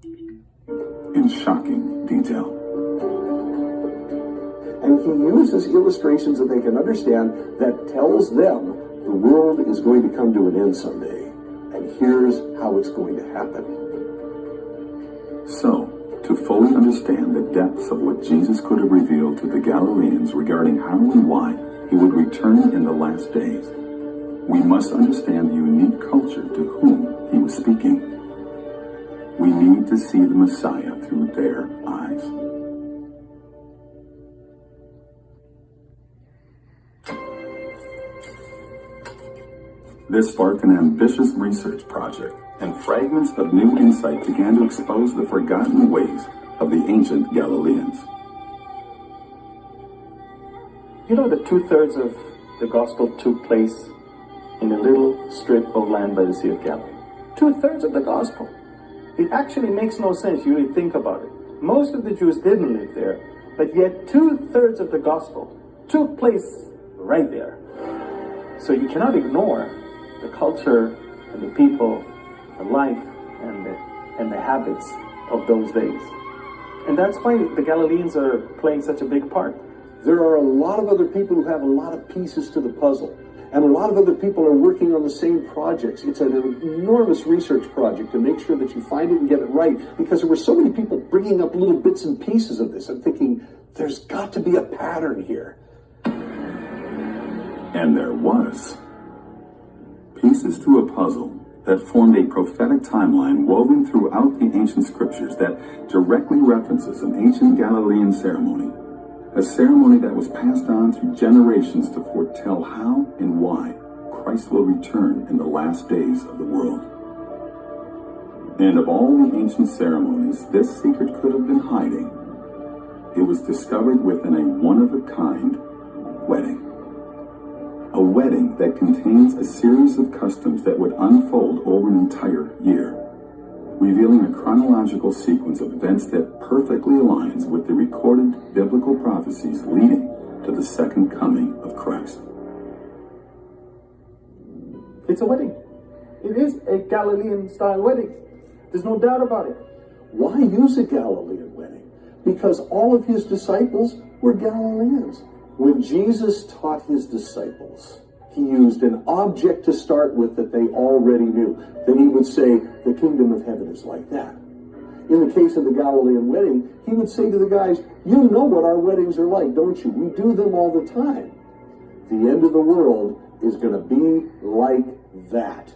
in shocking detail. And he uses illustrations that they can understand that tells them the world is going to come to an end someday. And here's how it's going to happen. So, to fully understand the depths of what Jesus could have revealed to the Galileans regarding how and why he would return in the last days, we must understand the unique culture to whom he was speaking. We need to see the Messiah through their eyes. This sparked an ambitious research project, and fragments of new insight began to expose the forgotten ways of the ancient Galileans. You know that 2/3 of the gospel took place in a little strip of land by the Sea of Galilee. 2/3 of the gospel. It actually makes no sense. You really think about it. Most of the Jews didn't live there, but yet 2/3 of the gospel took place right there. So you cannot ignore the culture and the people, the life and the habits of those days. And that's why the Galileans are playing such a big part. There are a lot of other people who have a lot of pieces to the puzzle. And a lot of other people are working on the same projects. It's an enormous research project to make sure that you find it and get it right, because there were so many people bringing up little bits and pieces of this. I'm thinking, there's got to be a pattern here. And there was. Pieces to a puzzle that formed a prophetic timeline woven throughout the ancient scriptures that directly references an ancient Galilean ceremony. A ceremony that was passed on through generations to foretell how and why Christ will return in the last days of the world. And of all the ancient ceremonies this secret could have been hiding, it was discovered within a one-of-a-kind wedding. A wedding that contains a series of customs that would unfold over an entire year, revealing a chronological sequence of events that perfectly aligns with the recorded biblical prophecies leading to the second coming of Christ. It's a wedding. It is a Galilean-style wedding. There's no doubt about it. Why use a Galilean wedding? Because all of his disciples were Galileans. When Jesus taught his disciples, he used an object to start with that they already knew. Then he would say, the kingdom of heaven is like that. In the case of the Galilean wedding, he would say to the guys, you know what our weddings are like, don't you? We do them all the time. The end of the world is going to be like that.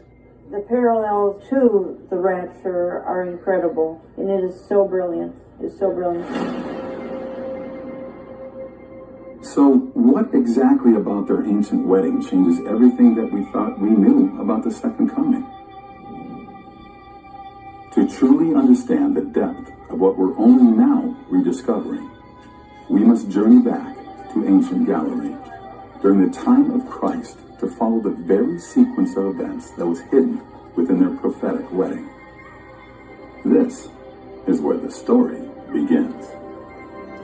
The parallels to the rapture are incredible, and it is so brilliant. It's so brilliant. So, what exactly about their ancient wedding changes everything that we thought we knew about the second coming? To truly understand the depth of what we're only now rediscovering, we must journey back to ancient Galilee during the time of Christ to follow the very sequence of events that was hidden within their prophetic wedding. This is where the story begins.